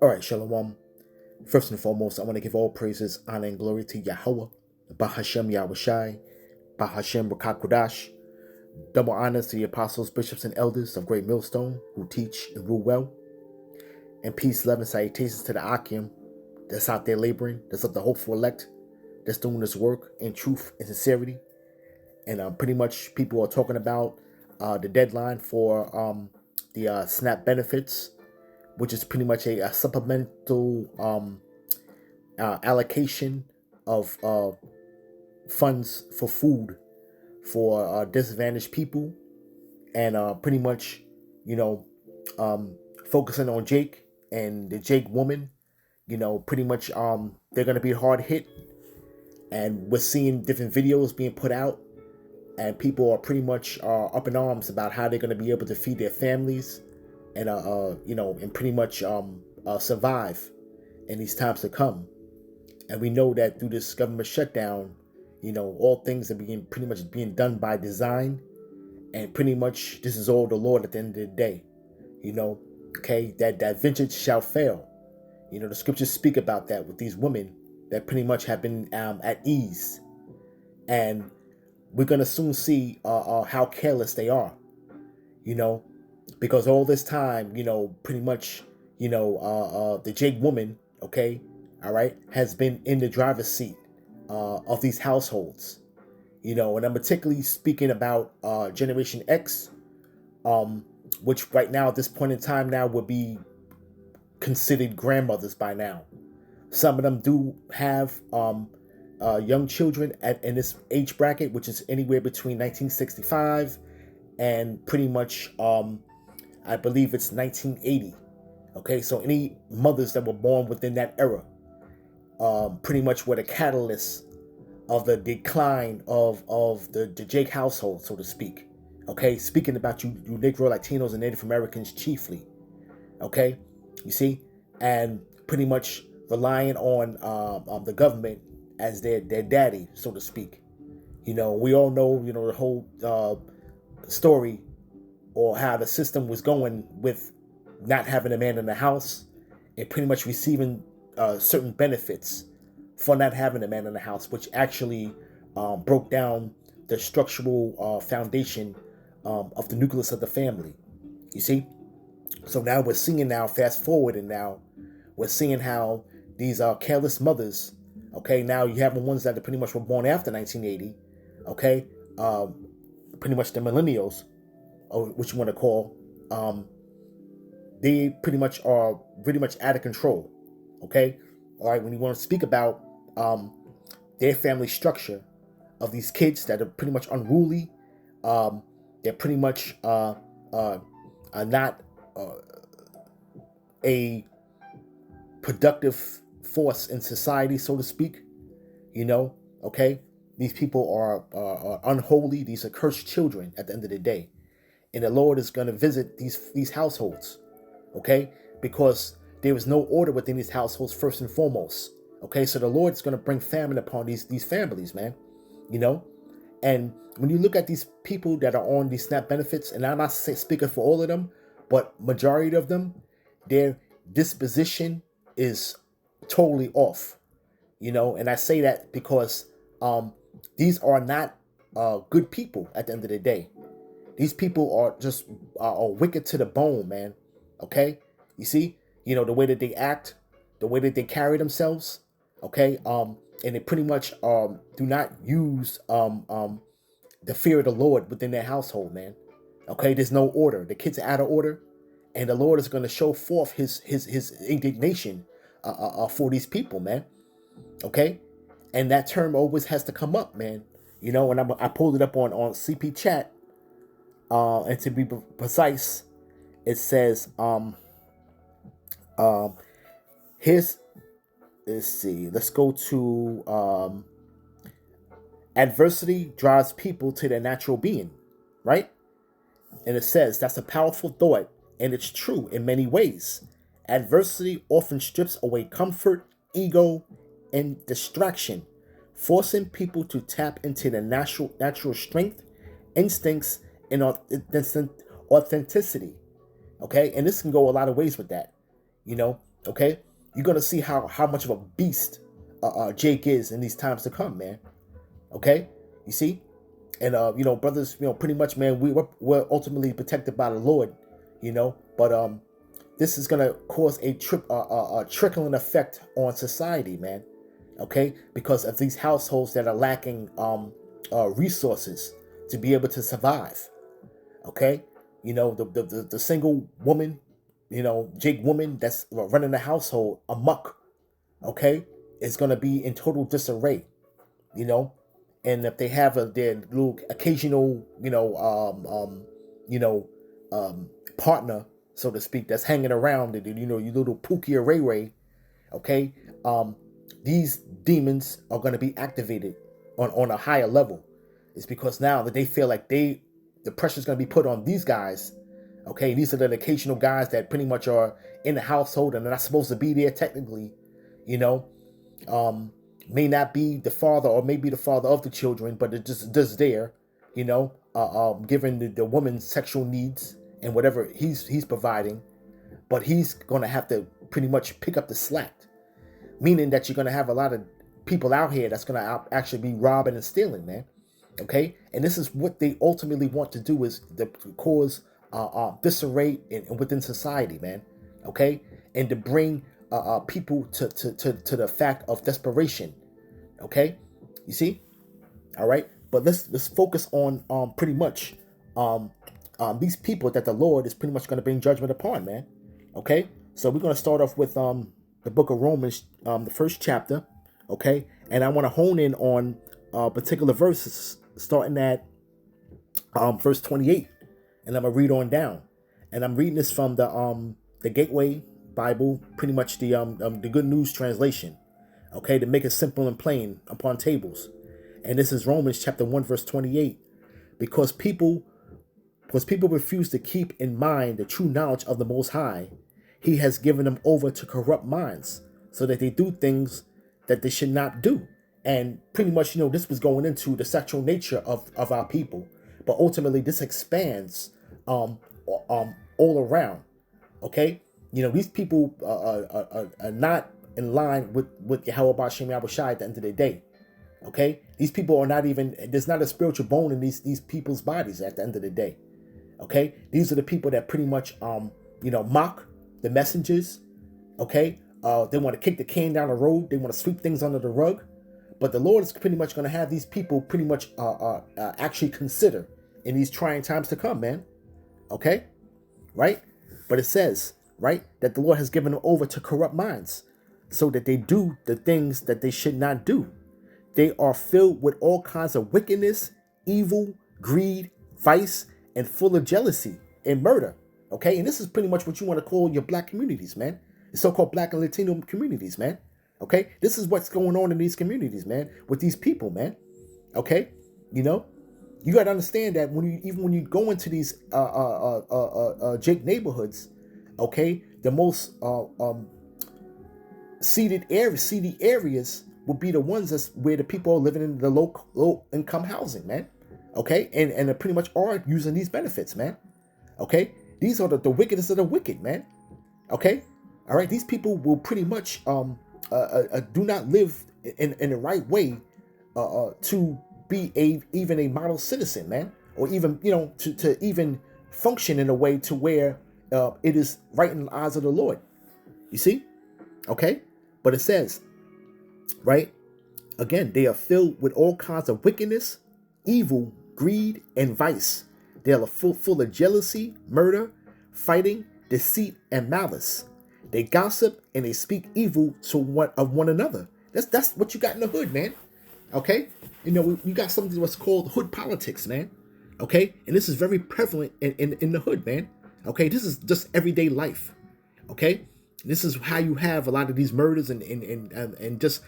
All right, Shalom. First and foremost, I want to give all praises, honor, and glory to Yahweh, Bahashem Yahushai, Bahashem Rakakudash. Double honors to the apostles, bishops, and elders of Great Millstone who teach and rule well. And peace, love, and salutations to the Akim that's out there laboring, that's of the hopeful elect, that's doing this work in truth and sincerity. And pretty much people are talking about the deadline for the SNAP benefits, which is pretty much a supplemental allocation of funds for food for disadvantaged people, and pretty much, focusing on Jake and the Jake woman. Pretty much they're gonna be hard hit, and we're seeing different videos being put out, and people are pretty much up in arms about how they're gonna be able to feed their families, and pretty much survive in these times to come. And we know that through this government shutdown, all things are being pretty much being done by design, and pretty much this is all the Lord at the end of the day. Okay, that vengeance shall fail. The scriptures speak about that with these women that pretty much have been at ease, and we're gonna soon see how careless they are. Because all this time, pretty much, the Jake woman, okay, all right, has been in the driver's seat of these households, and I'm particularly speaking about Generation X, which right now at this point in time now would be considered grandmothers by now. Some of them do have young children in this age bracket, which is anywhere between 1965 and pretty much I believe it's 1980. Okay, so any mothers that were born within that era pretty much were the catalyst of the decline of the Jake household, so to speak. Okay, speaking about you Negro, Latinos, and Native Americans chiefly. Okay, you see, and pretty much relying on the government as their daddy, so to speak. We all know, the whole story, or how the system was going with not having a man in the house and pretty much receiving certain benefits for not having a man in the house, which actually broke down the structural foundation of the nucleus of the family. You see? So now we're seeing now, fast forward, and now we're seeing how these careless mothers, okay, now you have the ones that pretty much were born after 1980, okay, pretty much the millennials, or what you want to call, they pretty much are pretty much out of control, okay? All right, when you want to speak about their family structure of these kids that are pretty much unruly, they're pretty much are not a productive force in society, so to speak. Okay, these people are unholy. These are cursed children at the end of the day, and the Lord is going to visit these households, okay, because there is no order within these households first and foremost. Okay, so the Lord is going to bring famine upon these families, man. And when you look at these people that are on these SNAP benefits, and I'm not speaking for all of them, but majority of them, their disposition is totally off. And I say that because these are not good people at the end of the day. These people are just are wicked to the bone, man. Okay, you see, the way that they act, the way that they carry themselves. Okay, and they pretty much do not use the fear of the Lord within their household, man. Okay, there's no order. The kids are out of order, and the Lord is going to show forth his indignation for these people, man. Okay, and that term always has to come up, man. And I pulled it up on CP chat, and to be precise, it says here's, let's see, let's go to adversity drives people to their natural being, right? And it says that's a powerful thought, and it's true in many ways. Adversity often strips away comfort, ego, and distraction, forcing people to tap into their natural strength, instincts, and authenticity. Okay, and this can go a lot of ways with that. Okay, you're gonna see how much of a beast Jake is in these times to come, man. Okay, you see, and brothers, pretty much, man, we're ultimately protected by the Lord, but this is gonna cause a trickling effect on society, man. Okay, because of these households that are lacking resources to be able to survive. Okay, the single woman, Jake woman that's running the household amok. Okay, is gonna be in total disarray. You know, and if they have their little occasional, you know, partner, so to speak, that's hanging around, and you little Pookie or Ray Ray, okay, these demons are going to be activated on a higher level. It's because now that they feel like the pressure's going to be put on these guys. Okay, these are the occasional guys that pretty much are in the household and they're not supposed to be there technically, you know. May not be the father or maybe the father of the children, but it just there, given the woman's sexual needs and whatever he's providing, but he's gonna have to pretty much pick up the slack, meaning that you're gonna have a lot of people out here that's gonna actually be robbing and stealing, man. Okay, and this is what they ultimately want to do, is to cause disarray within society, man. Okay, and to bring people to the fact of desperation. Okay, you see, all right. But let's focus on pretty much these people that the Lord is pretty much going to bring judgment upon, man. Okay, so we're going to start off with the book of Romans, the first chapter. Okay, and I want to hone in on particular verses starting at verse 28, and I'm gonna read on down. And I'm reading this from the Gateway Bible, pretty much the Good News translation. Okay, to make it simple and plain upon tables. And this is Romans chapter 1 verse 28. Because people refuse to keep in mind the true knowledge of the Most High, He has given them over to corrupt minds, so that they do things that they should not do. And pretty much, this was going into the sexual nature of our people. But ultimately, this expands all around. Okay? These people are not in line with Yahweh Shem Yahushai at the end of the day. Okay? These people are not even, there's not a spiritual bone in these people's bodies at the end of the day. Okay? These are the people that pretty much, mock the messengers. Okay? They want to kick the can down the road. They want to sweep things under the rug. But the Lord is pretty much going to have these people pretty much actually consider in these trying times to come, man. Okay? Right? But it says, right, that the Lord has given them over to corrupt minds, so that they do the things that they should not do. They are filled with all kinds of wickedness, evil, greed, vice, and full of jealousy and murder. Okay? And this is pretty much what you want to call your black communities, man. The so-called black and Latino communities, man. Okay? This is what's going on in these communities, man, with these people, man. Okay? You got to understand that when you go into these Jake neighborhoods, okay, the most seedy areas will be the ones that's where the people are living in the low income housing, man. Okay, and they pretty much are using these benefits, man. Okay, these are the wickedest of the wicked, man. Okay, all right, these people will pretty much do not live in the right way to be even a model citizen, man, or even to even function in a way to where it is right in the eyes of the Lord. You see, okay, but it says, right, again, they are filled with all kinds of wickedness, evil, greed, and vice. They are full of jealousy, murder, fighting, deceit, and malice. They gossip and they speak evil of one another. That's what you got in the hood, man. Okay, you got something what's called hood politics, man. Okay, and this is very prevalent in the hood, man. Okay, this is just everyday life. Okay, this is how you have a lot of these murders and just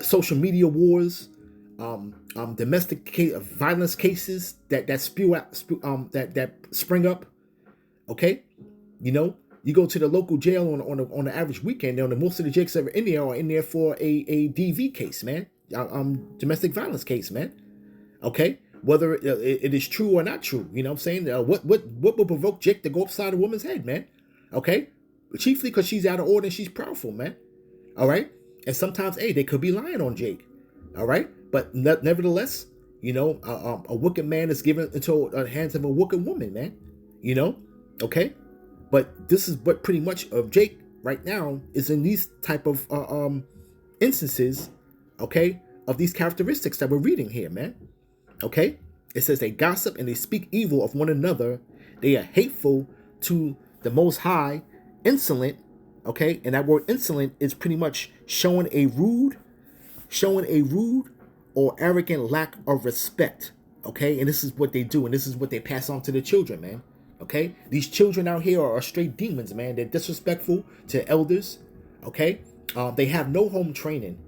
social media wars, domestic violence cases that spring up. Okay, you go to the local jail on the average weekend. Most of the jakes that are in there are in there for a DV case, man, domestic violence case, man. Okay, whether it is true or not true, what would provoke Jake to go upside a woman's head, man? Okay, chiefly because she's out of order and she's proudful, man. All right, and sometimes, hey, they could be lying on Jake. All right, but nevertheless, a wicked man is given into the hands of a wicked woman, man. Okay, but this is what pretty much of Jake right now is in these type of instances, okay, of these characteristics that we're reading here, man. Okay, it says they gossip and they speak evil of one another. They are hateful to the Most High, insolent. Okay, and that word insolent is pretty much showing a rude or arrogant lack of respect. Okay, and this is what they do, and this is what they pass on to the children, man. Okay, these children out here are straight demons, man. They're disrespectful to elders. Okay, they have no home training.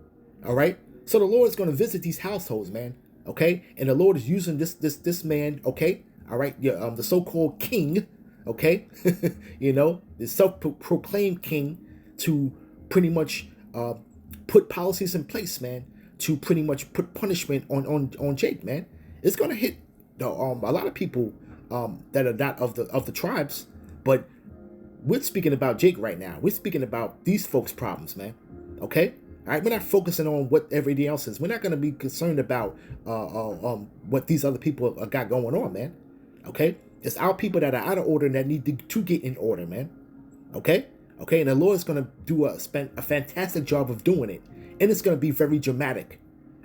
All right, so the Lord is going to visit these households, man. Okay, and the Lord is using this man. Okay, all right, yeah, the so-called king. Okay, the self-proclaimed king to pretty much put policies in place, man, to pretty much put punishment on Jake, man. It's gonna hit a lot of people that are not of the tribes, but we're speaking about Jake right now. We're speaking about these folks' problems, man. Okay, all right. We're not focusing on what everything else is. We're not gonna be concerned about what these other people got going on, man. Okay. It's our people that are out of order that need to get in order, man. Okay? Okay, and the Lord's going to do a fantastic job of doing it. And it's going to be very dramatic.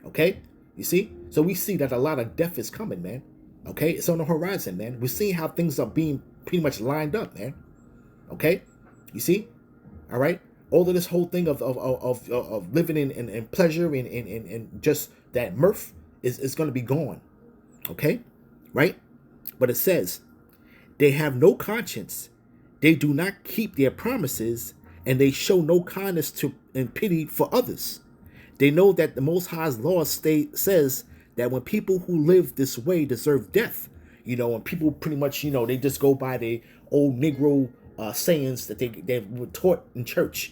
Okay? You see? So we see that a lot of death is coming, man. Okay? It's on the horizon, man. We're seeing how things are being pretty much lined up, man. Okay? You see? All right? All of this whole thing of living in pleasure and just that mirth is going to be gone. Okay? Right? But it says, they have no conscience. They do not keep their promises, and they show no kindness and pity for others. They know that the Most High's law says that when people who live this way deserve death, and people pretty much, they just go by the old Negro sayings that they were taught in church,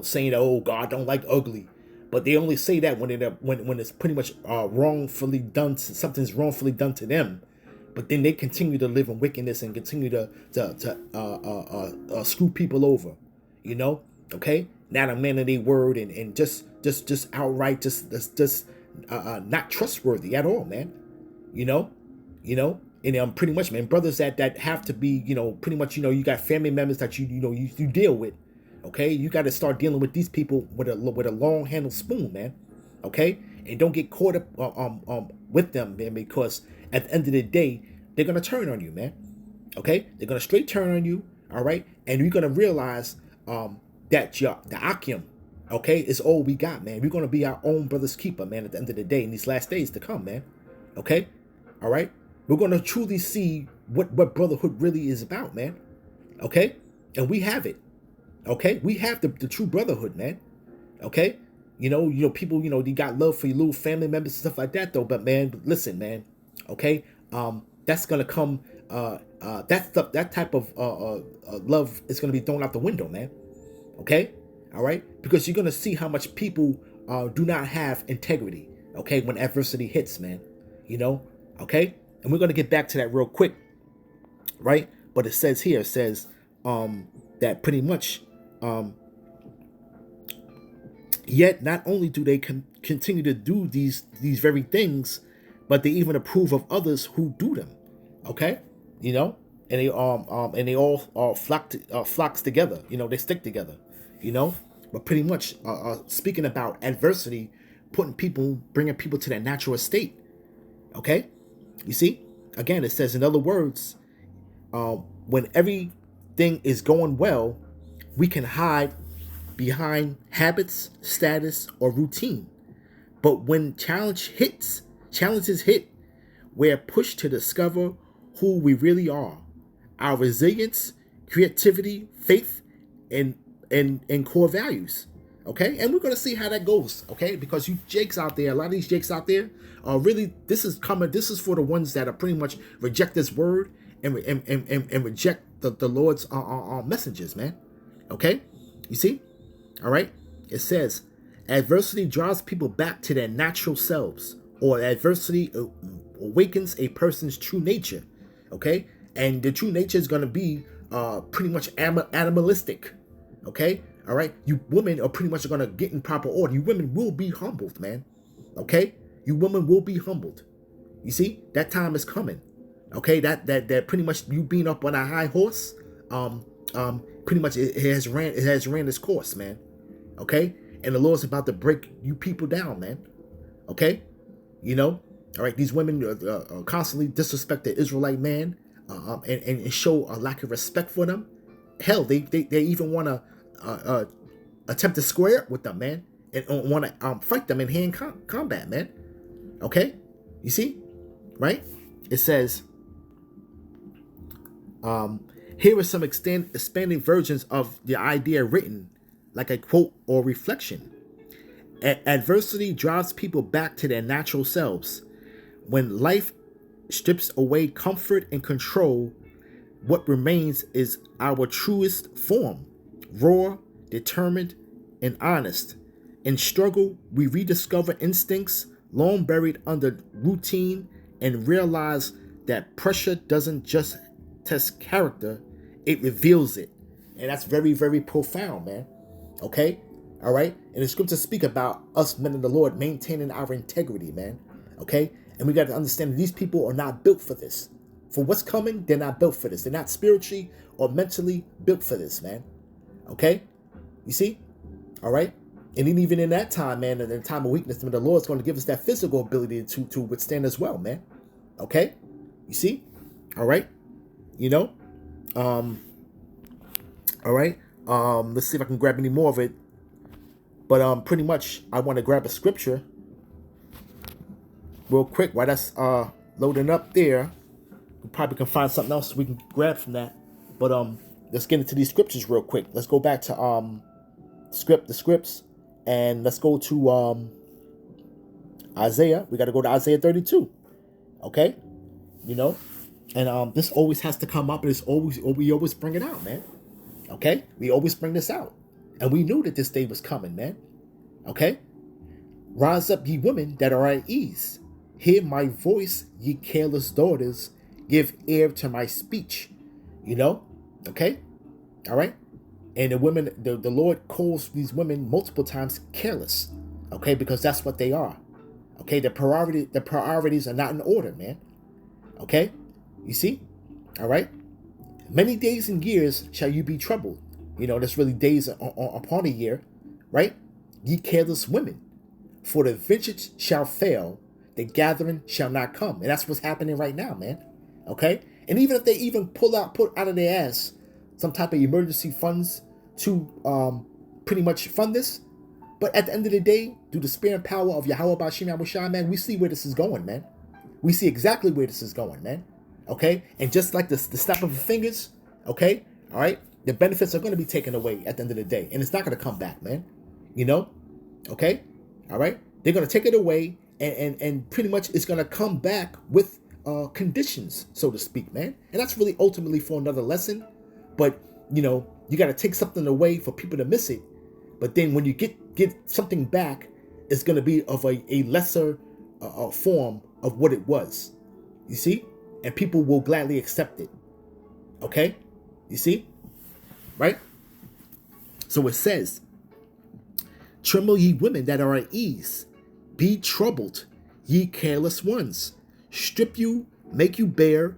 saying that, oh, God don't like ugly. But they only say that when it's pretty much wrongfully done, something's wrongfully done to them. But then they continue to live in wickedness and continue to screw people over, Okay, not a man of their word and just outright just not trustworthy at all, man. And pretty much, man, brothers that have to be, pretty much, you got family members that you deal with. Okay, you got to start dealing with these people with a long handled spoon, man. Okay, and don't get caught up with them, man, because at the end of the day, they're going to turn on you, man. Okay? They're going to straight turn on you, all right? And you're going to realize that the Akim, okay, is all we got, man. We're going to be our own brother's keeper, man, at the end of the day, in these last days to come, man. Okay? All right? We're going to truly see what brotherhood really is about, man. Okay? And we have it. Okay? We have the true brotherhood, man. Okay? People, they got love for your little family members and stuff like that, though. But, man, listen, man. Okay? That's gonna come. That type of love is gonna be thrown out the window, man. Okay, all right, because you're gonna see how much people do not have integrity. Okay, when adversity hits, man. Okay, and we're gonna get back to that real quick, right? But it says here, that pretty much, yet not only do they continue to do these very things, but they even approve of others who do them. Okay, and they all flocks together. They stick together. But pretty much speaking about adversity, bringing people to their natural state. Okay, you see, again, it says, in other words, when everything is going well, we can hide behind habits, status, or routine. But when challenges hit, we're pushed to discover who we really are. Our resilience, creativity, faith, and core values. Okay, and we're gonna see how that goes. Okay, because you Jakes out there, a lot of these Jakes out there are really. This is for the ones that are pretty much reject this word and reject the Lord's messages, man. Okay, you see, all right. It says adversity draws people back to their natural selves, or adversity awakens a person's true nature. Okay, and the true nature is going to be pretty much animalistic. Okay, all right. You women are pretty much gonna get in proper order. You women will be humbled, man. Okay, you women will be humbled. You see, that time is coming. Okay, that pretty much you being up on a high horse, pretty much it has ran its course, man. Okay, and the Lord's about to break you people down, man. Okay, you know, all right. These women constantly disrespect the Israelite man, and show a lack of respect for them. Hell, they even want to attempt to square up with them, man, and want to fight them in hand combat, man. Okay, you see, right? It says, here are some expanding versions of the idea written like a quote or reflection. Adversity drives people back to their natural selves. When life strips away comfort and control, what remains is our truest form, raw, determined, and honest. In struggle, we rediscover instincts long buried under routine and realize that pressure doesn't just test character, it reveals it. And that's very, very profound, man. Okay? All right? And the scriptures speak about us men of the Lord maintaining our integrity, man. Okay? And we got to understand that these people are not built for this. For what's coming, they're not built for this. They're not spiritually or mentally built for this, man. Okay? You see? All right? And even in that time, man, in the time of weakness, the Lord's going to give us that physical ability to withstand as well, man. Okay? You see? All right? You know? All right? Let's see if I can grab any more of it. But pretty much, I want to grab a scripture real quick while that's loading up there. We probably can find something else we can grab from that. But let's get into these scriptures real quick. Let's go back to the scripts, and let's go to Isaiah. We got to go to Isaiah 32. Okay, you know, and this always has to come up, and we always bring it out, man. Okay, we always bring this out, and we knew that this day was coming, man. Okay, rise up, ye women that are at ease. Hear my voice, ye careless daughters. Give ear to my speech. You know, okay, all right. And the women, the Lord calls these women multiple times careless, okay, because that's what they are. Okay, the priorities are not in order, man. Okay, you see, all right. Many days and years shall you be troubled. You know, that's really days upon a year, right? Ye careless women, for the vintage shall fail, the gathering shall not come, and that's what's happening right now, man. Okay, and even if they even put out of their ass some type of emergency funds to pretty much fund this, but at the end of the day, through the spirit and power of Yahweh Bashim Yahushua, man, we see where this is going, man. We see exactly where this is going, man. Okay, and just like the snap of the fingers, okay, all right, the benefits are going to be taken away at the end of the day, and it's not going to come back, man. You know, okay, all right, they're going to take it away, and pretty much it's going to come back with conditions, so to speak, man. And that's really ultimately for another lesson. But you know, you got to take something away for people to miss it. But then when you get something back, it's going to be of a lesser form of what it was. You see, and people will gladly accept it. Okay, you see, right? So it says, "Tremble, ye women that are at ease; be troubled, ye careless ones. Strip you, make you bare,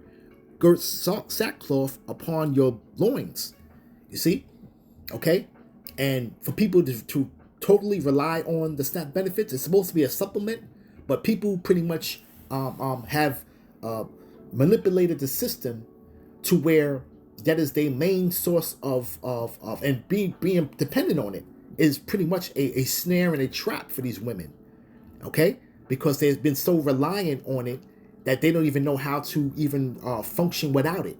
gird sackcloth upon your loins." You see? Okay? And for people to totally rely on the SNAP benefits, it's supposed to be a supplement, but people pretty much have manipulated the system to where that is their main source of and being dependent on it is pretty much a snare and a trap for these women. Okay? Because they've been so reliant on it that they don't even know how to even function without it.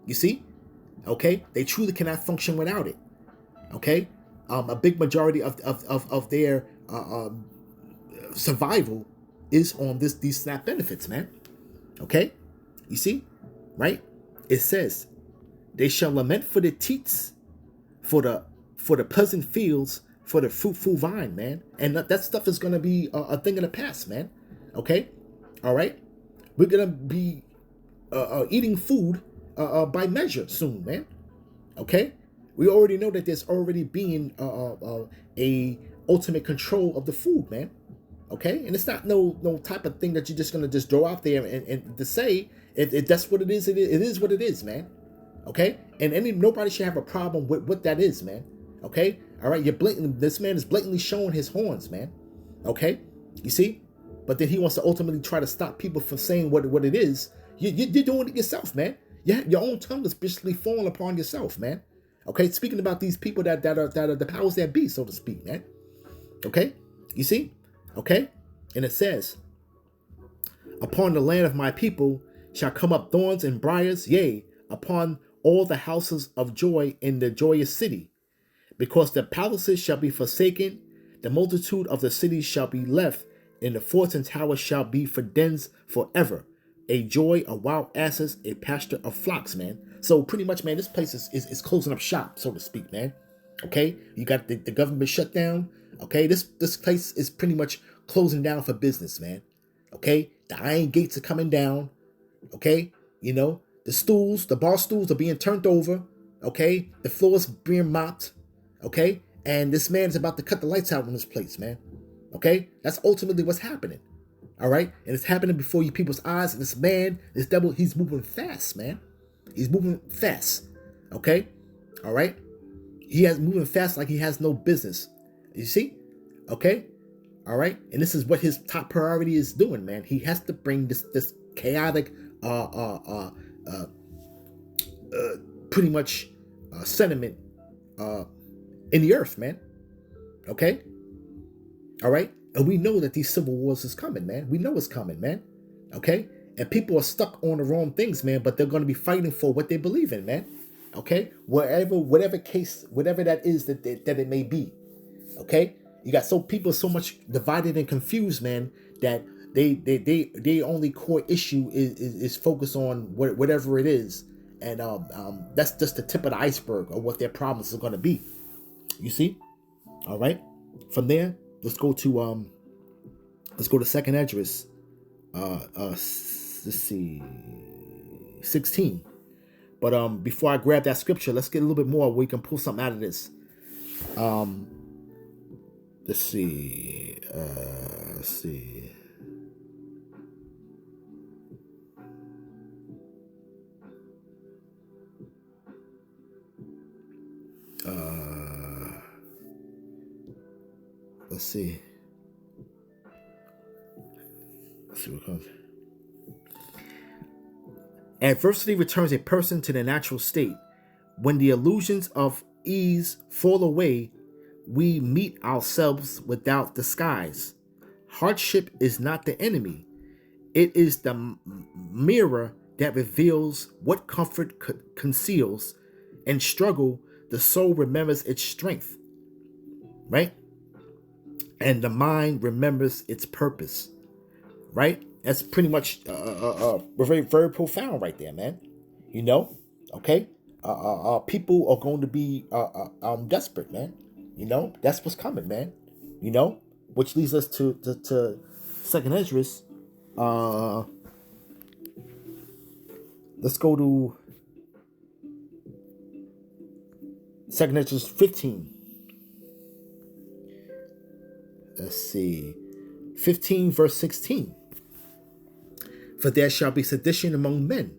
You see? Okay? They truly cannot function without it. Okay? A big majority of their survival is on these SNAP benefits, man. Okay? You see? Right? It says, "They shall lament for the teats, for the pleasant fields, for the fruitful vine," man. And that stuff is going to be a thing of the past, man. Okay? All right? We're going to be eating food by measure soon, man. Okay? We already know that there's already being a ultimate control of the food, man. Okay, and it's not no type of thing that you're just gonna just throw out there and to say if that's what it is, it is what it is, man. Okay, and nobody should have a problem with what that is, man. Okay, all right, you're blatant. This man is blatantly showing his horns, man. Okay, you see, but then he wants to ultimately try to stop people from saying what it is. You're doing it yourself, man. Your own tongue is basically falling upon yourself, man. Okay, speaking about these people that are the powers that be, so to speak, man. Okay, you see, okay, and it says, upon the land of my people shall come up thorns and briars, yea, upon all the houses of joy in the joyous city, because the palaces shall be forsaken, the multitude of the cities shall be left, and the forts and towers shall be for dens forever. A joy of wild asses, a pasture of flocks, man. So pretty much, man, this place is closing up shop, so to speak, man. Okay, you got the government shut down. Okay, this place is pretty much closing down for business, man. Okay, the iron gates are coming down. Okay, you know, the bar stools are being turned over. Okay, the floors being mopped. Okay, and this man is about to cut the lights out in this place, man. Okay, that's ultimately what's happening. All right, and it's happening before you people's eyes. And this man, this devil, he's moving fast, man. He's moving fast. Okay, all right. He has moving fast like he has no business. You see? Okay, all right. And this is what his top priority is doing, man. He has to bring this chaotic, pretty much sentiment in the earth, man. Okay, all right. And we know that these civil wars is coming, man. We know it's coming, man. Okay, and people are stuck on the wrong things, man. But they're going to be fighting for what they believe in, man. Okay, whatever case, whatever that is that it may be. Okay, you got people so much divided and confused, man, that they only core issue is focused on whatever it is, and that's just the tip of the iceberg of what their problems are going to be. You see, all right. From there, let's go to Second Esdras. Let's see, 16. But before I grab that scripture, let's get a little bit more where we can pull something out of this. Let's see. Let's see. Let's see. Let's see what comes. Adversity returns a person to the natural state. When the illusions of ease fall away, we meet ourselves without disguise. Hardship is not the enemy. It is the mirror that reveals what comfort conceals. In struggle, the soul remembers its strength, right? And the mind remembers its purpose, right? That's pretty much very, very profound right there, man. You know, okay? People are going to be desperate, man. You know, that's what's coming, man. You know, which leads us to Second Esdras. Let's go to Second Esdras 15. Let's see, 15 verse 16. For there shall be sedition among men,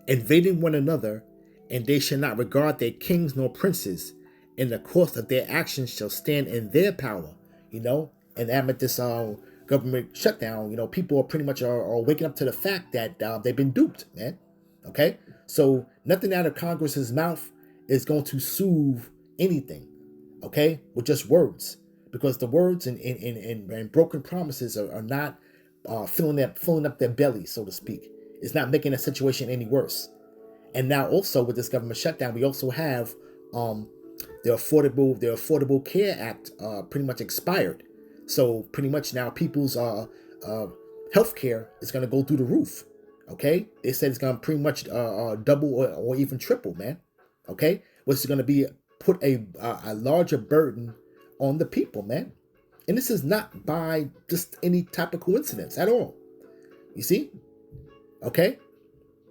invading one another, and they shall not regard their kings nor princes, and the course of their actions shall stand in their power. You know, and amid this government shutdown, you know, people are pretty much are waking up to the fact that they've been duped, man. Okay, so nothing out of Congress's mouth is going to soothe anything. Okay, with just words, because the words and broken promises are not filling up their belly, so to speak. It's not making the situation any worse. And now also with this government shutdown, we also have the Affordable Care Act pretty much expired. So pretty much now people's health care is going to go through the roof. Okay, they said it's going to pretty much double or even triple, man. Okay, which is going to be put a larger burden on the people, man. And this is not by just any type of coincidence at all. You see? Okay?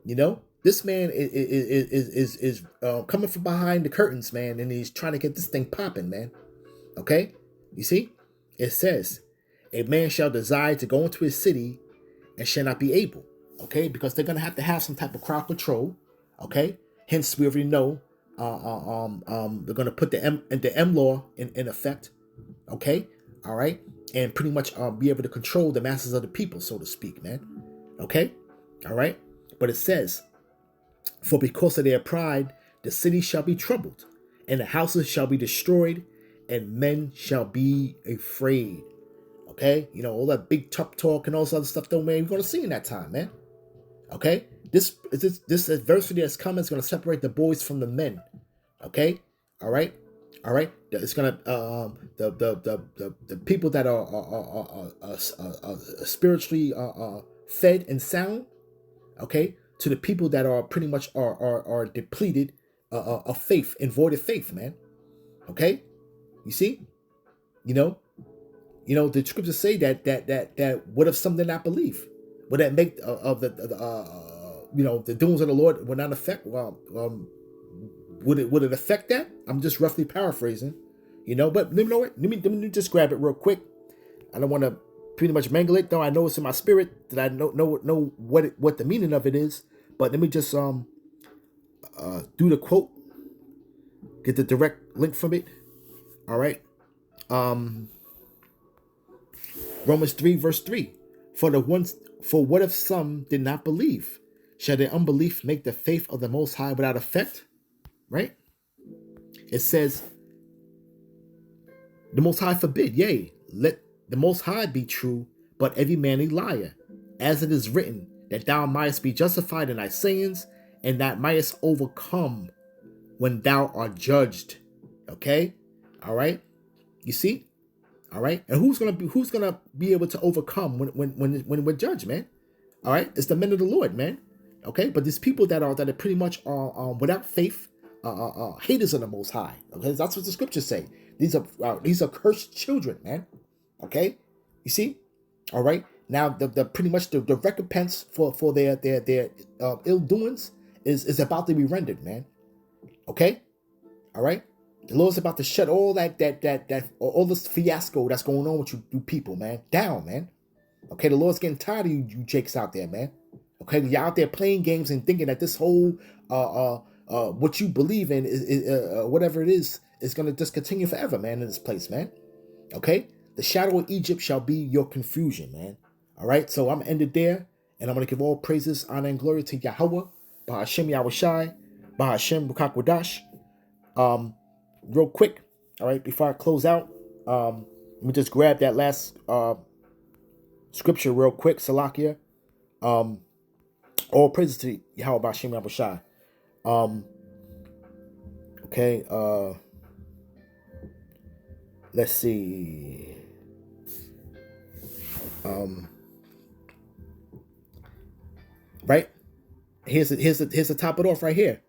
You know, This man is coming from behind the curtains, man, and he's trying to get this thing popping, man. Okay, you see, it says, a man shall desire to go into his city and shall not be able. Okay, because they're gonna have to have some type of crowd control. Okay, hence we already know. They're gonna put the M law in effect. Okay, all right, and pretty much be able to control the masses of the people, so to speak, man. Okay, all right, but it says, for because of their pride, the city shall be troubled, and the houses shall be destroyed, and men shall be afraid. Okay, you know, all that big tough talk and all this other stuff, though, man, we're gonna see in that time, man. Okay, this adversity that's coming is gonna separate the boys from the men. Okay, all right, it's gonna the people that are spiritually fed and sound. Okay, to the people that are pretty much are depleted of faith and void of faith, man. Okay, you see, you know, the scriptures say that what if some did not believe? Would that make of the doings of the Lord would not affect? Would it affect that? I'm just roughly paraphrasing, But you know what? Let me just grab it real quick. I don't want to pretty much mangle it, though. I know it's in my spirit that I know what the meaning of it is. But let me just do the quote, get the direct link from it. All right. Romans 3 verse 3. For what if some did not believe? Shall their unbelief make the faith of the Most High without effect? Right? It says, the Most High forbid, yea, let the Most High be true, but every man a liar, as it is written, that thou mightest be justified in thy sayings, and that mightest overcome when thou art judged. Okay? All right? You see? All right? And who's gonna be able to overcome when we're judged, man? All right? It's the men of the Lord, man. Okay? But these people that are pretty much without faith, haters of the Most High. Okay? That's what the scriptures say. These are cursed children, man. Okay? You see? All right? Now the pretty much the recompense for their ill doings is about to be rendered, man. Okay? All right? The Lord's about to shut all that all this fiasco that's going on with you people, man, down, man. Okay, the Lord's getting tired of you jakes out there, man. Okay, you're out there playing games and thinking that this whole what you believe in is whatever it is gonna just continue forever, man, in this place, man. Okay, the shadow of Egypt shall be your confusion, man. All right, so I'm gonna end it there, and I'm gonna give all praises, honor, and glory to Yahweh, Bahashem Yahushai, Bahashem Rukakwadash. Real quick, all right, before I close out, let me just grab that last scripture real quick, Salakia. All praises to Yahweh Bashim Yahushai. Okay, let's see. Right? Here's the top it off right here.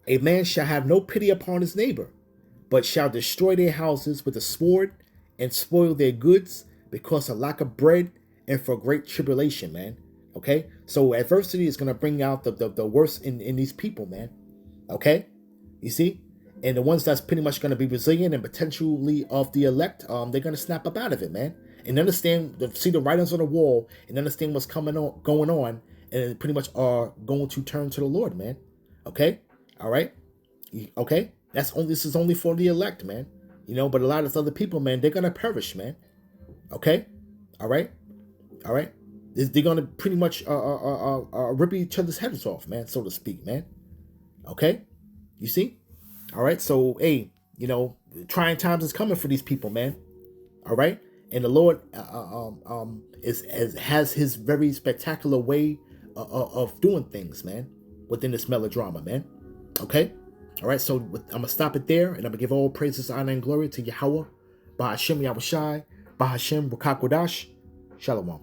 A man shall have no pity upon his neighbor, but shall destroy their houses with the sword and spoil their goods because of lack of bread and for great tribulation, man. Okay? So adversity is going to bring out the worst in these people, man. Okay? You see? And the ones that's pretty much going to be resilient and potentially of the elect, they're going to snap up out of it, man. And see the writings on the wall and understand what's going on, and pretty much are going to turn to the Lord, man. Okay? All right? Okay? This is only for the elect, man. But a lot of other people, man, they're gonna perish, man. Okay? All right? They're gonna pretty much rip each other's heads off, man, so to speak, man. Okay? You see? All right? So, hey, trying times is coming for these people, man. All right? And the Lord has his very spectacular way of doing things, man, within this melodrama, man. Okay? All right, so I'm going to stop it there, and I'm going to give all praises, honor, and glory to Yahweh, Bahashem Yahushai, Bahashem Rukakwadash. Shalom.